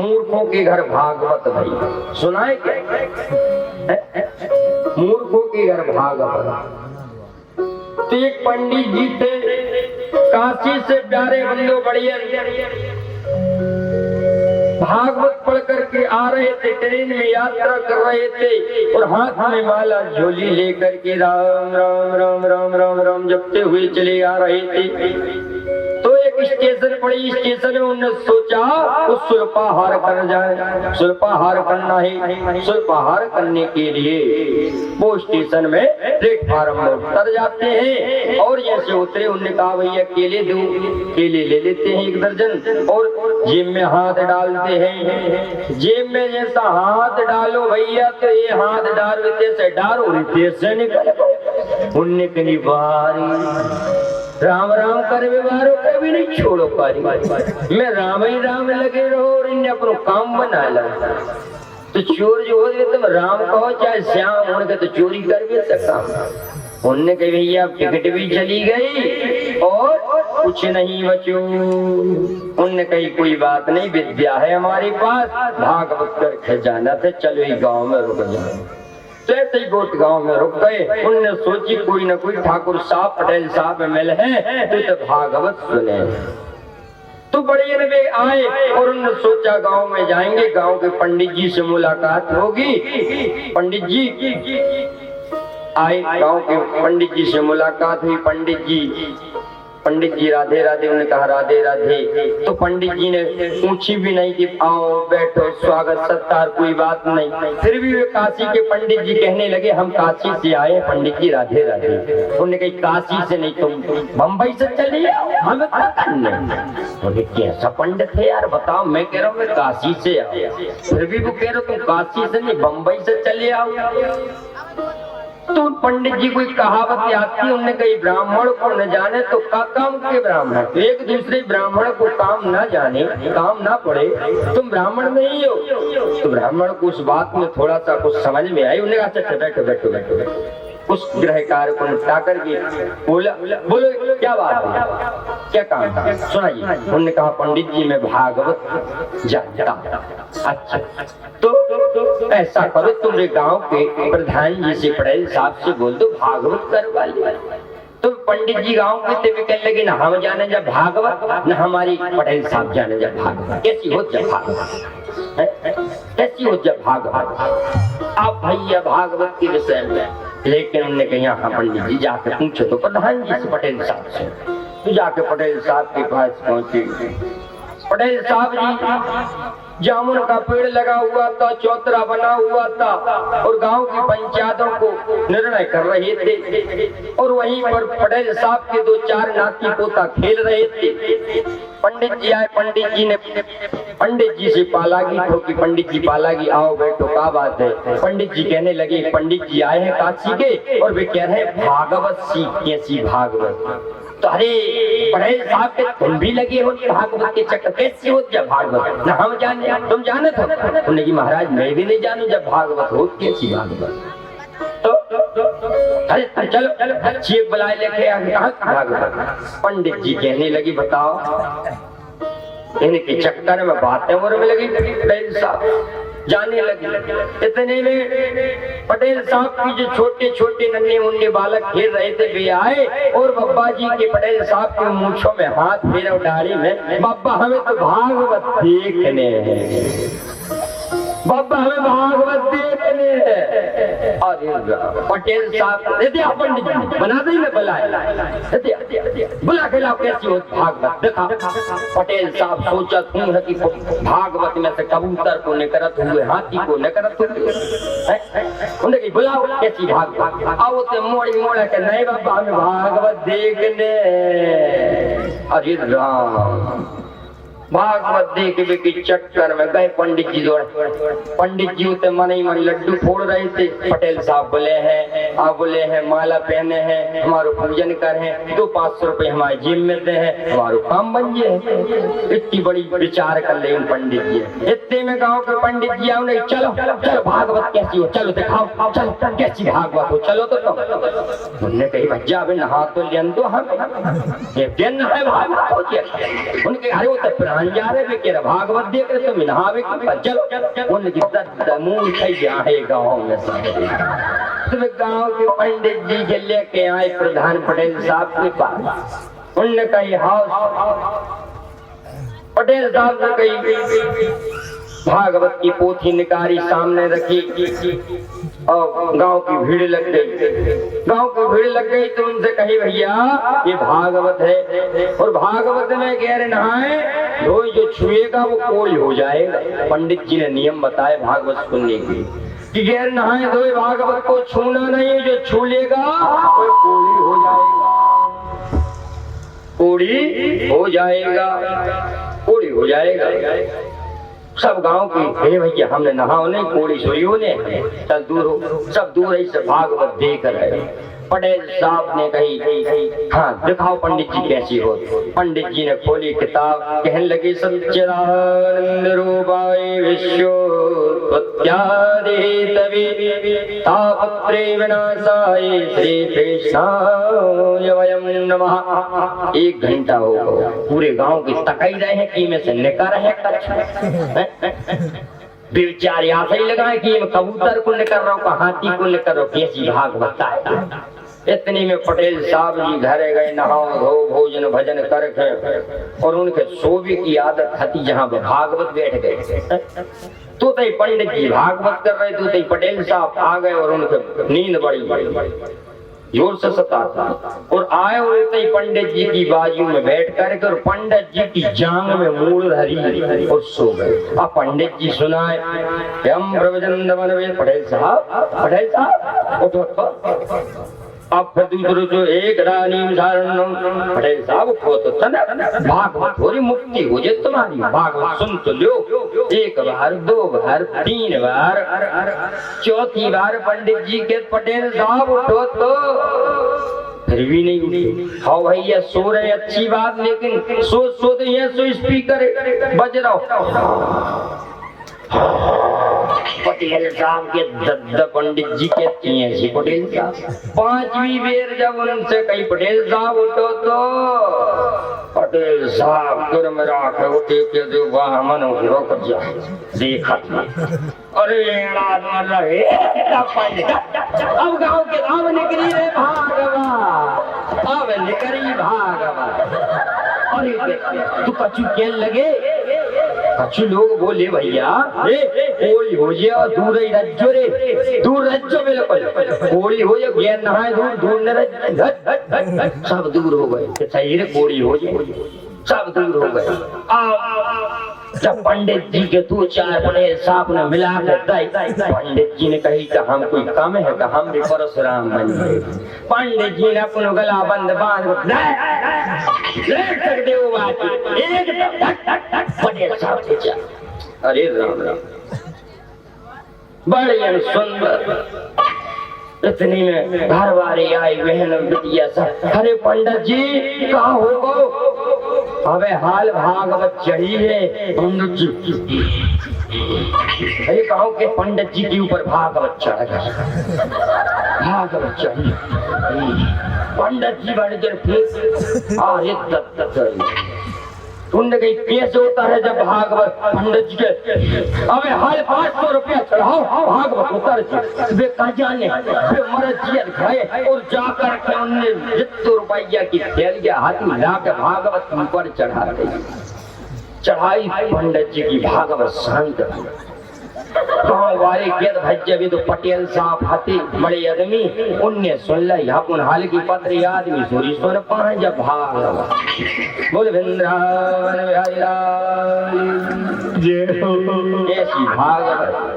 मूर्खों के घर भागवत भाई सुनाए क्या? मूर्खों के घर भागवत। तो एक पंडित जी थे, काशी से प्यारे बंदो बढ़िया भागवत पढ़ करके आ रहे थे, ट्रेन में यात्रा कर रहे थे और हाथ में माला झोली लेकर के राम राम राम राम राम राम जपते हुए चले आ रहे थे। तो एक स्टेशन पड़ी, स्टेशन में उन्होंने सोचा उस सुल्पाहार कर जाए, सुल्पाहार करना है। सुल्पाहार करने के लिए वो स्टेशन में प्लेटफार्म में उतर जाते हैं और जैसे उतरे उन्होंने कहा भैया केले दो, केले ले लेते हैं 1 दर्जन और जेब में हाथ डालते हैं। जेब में जैसा हाथ डालो भैया तो ये हाथ डालते से डारो से निकल। उनने कहीं बारी राम राम कर व्यवहारों कभी नहीं छोड़ो पारी, मैं राम ही राम लगे रहो और इन्हें अपनो काम बना ला। तो चोर जो हो गए तुम राम कहो चाहे श्याम होने तो चोरी कर भी सकता। उनने कही भैया टिकट भी चली गई और कुछ नहीं बचो। उनने कही कोई बात नहीं, विद्या है हमारे पास, भागवत कर खजाना थे, चलो ही गाँव में रुक जाओ। तो ऐसे ही गोट गांव में रुक गए। उनने सोची कोई न कोई ठाकुर साहब पटेल साहब मिल है तो भागवत सुने। तो बड़े में आए और उन्होंने सोचा गांव में जाएंगे, गांव के पंडित जी से मुलाकात होगी। पंडित जी आए, गांव के पंडित जी से मुलाकात हुई। पंडित जी राधे राधे, उन्होंने कहा राधे राधे। तो पंडित जी ने पूछी भी नहीं कि आओ बैठो स्वागत सत्कार कोई बात नहीं। फिर भी वे काशी के पंडित जी कहने लगे हम काशी से आए पंडित जी राधे राधे। उन्होंने कही काशी से नहीं तुम बम्बई से चले आओ, हमें क्या करना। उन्हें कैसा पंडित है यार बताओ, मैं कह रहा हूँ मैं काशी से आया, फिर भी वो कह रहे हो तुम काशी से नहीं बम्बई से चले आओ। तो पंडित जी कोई कहावत आती है, उन्होंने कही ब्राह्मण को न जाने तो का काम के ब्राह्मण, एक दूसरे ब्राह्मण को काम न जाने काम ना पड़े तुम ब्राह्मण नहीं हो। तो ब्राह्मण को उस बात में थोड़ा सा कुछ समझ में आई। उन्हें कहा अच्छा बैठो बैठो बैठो। उस ग्रह कार्य को निपटा करके बोला बोलो क्या बात है, क्या काम था सुनाइए। उन्होंने कहा पंडित जी मैं भागवत जानता। अच्छा तो ऐसा करो तुम्हारे गांव के प्रधान जी से पटेल साहब से बोल दो भागवत करवा ले। तो पंडित जी गांव के थे कहने लगे ना हम जाने जब भागवत न हमारी पटेल साहब जाने जब भागवत। कैसी हो जब भागवत, कैसी हो जब भागवत आप भैया भागवत के विषय में। लेकिन उन्होंने कहा हाँ पंडित जी जाके पूछो तो प्रधान जी से पटेल साहब से। तो जाके पटेल साहब के पास पहुंचे। पटेल साहब जी जामुन का पेड़ लगा हुआ था, चौतरा बना हुआ था और गांव की पंचायतों को निर्णय कर रहे थे और वहीं पर पटेल साहब के 2-4 नाती पोता खेल रहे थे। पंडित जी आए, पंडित जी से पालागी ठोकी। पंडित जी पालागी आओ बैठो क्या बात है। पंडित जी कहने लगे पंडित जी आए हैं काशी के और वे कह रहे हैं भागवत सीख कैसी भागवत। तो अरे पटेल साहब के तुम भी लगे हो भागवत के चक्कर, कैसी हो जब भागवत न हम जाने तुम जाने थे। उन्होंने जी महाराज मैं भी नहीं जानू जब भागवत हो कैसी भागवत। तो अरे चलो अच्छी बुलाए लेके आगे भागवत। पंडित जी कहने लगी बताओ इनके चक्कर में बातें और लगी। पटेल साहब जाने लगे। इतने में पटेल साहब की जो छोटे छोटे नन्हे मुन्ने बालक खेल रहे थे वे आए और बब्बा जी के पटेल साहब के मूंछों में हाथ फेरा डाली में बब्बा हमें तो भागवत देखने हैं, बब्बा हमें भागवत देखने हैं। अरे पटेल साहब पंडित जी बना दे मैं बुलाए बुला के लाओ कैसी हो भागवत देखा। पटेल साहब सोचा तुम है कि भागवत में से कबूतर को निकरत हुए हाथी को निकरत हुए उन्हें बुलाओ कैसी भागवत। आओ तो मोड़ी मोड़ा के नहीं बाबा हमें भागवत देखने। अरे राम भागवत देखने के चक्कर में गए पंडित जी दौड़। पंडित जी उतने मन ही मन लड्डू फोड़ रहे थे। पटेल साहब बोले हैं आप बोले हैं माला पहने हैं हमारो पूजन कर हैं 200-500 रुपए हमारे जेब में दे हैं हमारो काम बन गए। इतनी बड़ी विचार कर ले पंडित जी। इतने में गाँव के पंडित जी आओ नहीं चलो चलो भागवत कैसी हो चलो दिखाओ चलो कैसी भागवत हो चलो। तो उन्होंने कही भैया अभी नहा तो लिया तो हम दिन है भागवत हो। उनके अरे वो तो नहान जा रहे कह रहे भागवत देख रहे तुम नहावे चलो उनकी मुंह है गाँव में सब गाँव के पंडित जी के लेके आए प्रधान पटेल साहब के पास। उनने कही हाउस पटेल साहब ने कही भागवत की पोथी निकाली सामने रखी और गांव की भीड़ लग गई तो उनसे कही भैया ये भागवत है और भागवत में गैर नहाए तो जो छुएगा वो कोड़ी हो जाएगा। पंडित जी ने नियम बताए भागवत सुनने की कि गैर नहाए तो भागवत को छूना नहीं, जो छू लेगा वो कोड़ी हो जाएगा, कोड़ी हो जाएगा। सब गांव की हे भैया हमने नहाओ नहीं कोड़ी सोइयो ने चल दूर हो, सब दूर ऐसे भागवत देख रहे। पटेल साहब ने कही हाँ दिखाओ पंडित जी कैसी हो। पंडित जी ने खोली किताब, कहने लगे सच्चिदानंद रूपाय विश्वोत्पत्त्यादिहेतवे विनाशाय श्री कृष्णाय वयं नमः। 1 घंटा हो गया, पूरे गांव की तकाई रहे हैं कि में से निकर है बेचारे ऐसे ही लगाए कि कबूतर को निकर रहा हूँ, हाथी को निकर रहा हूँ, कैसी भागवत है। इतनी में पटेल साहब जी घरे गए, नहाओ धो भोजन भजन करके और उनके सोने की आदत थी जहाँ भागवत बैठ गए। तो तई पंडित जी भागवत कर रहे थे, पटेल साहब आ गए और उनके नींद बड़ी जोर से सता और आए हुए थे पंडित जी की बाजू में बैठ करके और पंडित जी की जांग में मूल धरी और सो गए। अब पंडित जी सुनाए हम प्रवचन पटेल साहब उठो। अब फिर दूसरों जो एक रानी सारण पटेल साहब उठो तो भागवत थोड़ी मुक्ति हो जाए तुम्हारी, भागवत सुन तो लो। 1 बार 2 बार 3 बार 4थी बार पंडित जी के पटेल साहब उठो तो फिर भी नहीं उठी। हाँ भैया सो रहे अच्छी बात, लेकिन सो तो ये सो स्पीकर बज रहा। पटेल साहब के दद्दा पंडित जी कहती हैं जी पटेल साहब 5वीं बेर जब उनसे कही पटेल साहब उठो तो पटेल साहब तुर में राख उठे के जो वाह मन रोक जा देखा अरे रहे अब गाँव के अब निकली रे भागवा, अब निकली भागवा। अरे तू कचू खेल लगे, कचू लोग बोले भैया कोड़ी हो जाए दूर ही रज्जो रे, दूर रज्जो बिल्कुल कोड़ी हो जाए, गैर नहाए दूर न रज्जो, सब दूर हो गए। सही रे कोड़ी हो जाए, सब दूर हो गए। जब पंडित जी के 2-4 पटेल साहब ने मिला कर पंडित जी ने कही कि हम कोई कम है कि हम भी परशुराम बन गए। पंडित जी ने अपना गला बंद बांध पटेल साहब से अरे राम राम बड़े सुंदर। इतनी में घर वाले आई बहन बिटिया सब, अरे पंडित जी कहाँ हो गो? अबे हाल भागवत चढ़ी है पंडित जी। अरे कहो के पंडित जी के ऊपर भागवत चढ़ गया, भागवत चढ़ी। पंडित जी बड़े देर फिर अरे तुमने कहीं कैसे होता है जब भागवत पंडित जी के अबे हाल 500 रुपया चढ़ाओ भागवत उतर वे कहा जाने वे मरद जी गए और जाकर के उनने जितने रुपया की थैलियां हाथी ला के भागवत ऊपर चढ़ा गई। चढ़ाई पंडित जी की भागवत शांत गाँव वाले गेद भज्जे भी तो पटेल साहब हाथी बड़े आदमी उनने सुन ला यहाँ पुन हाल की पत्र आदमी सोरी सोन पाए जब भाग बोल वृंदावन बिहारी लाल ऐसी भागवत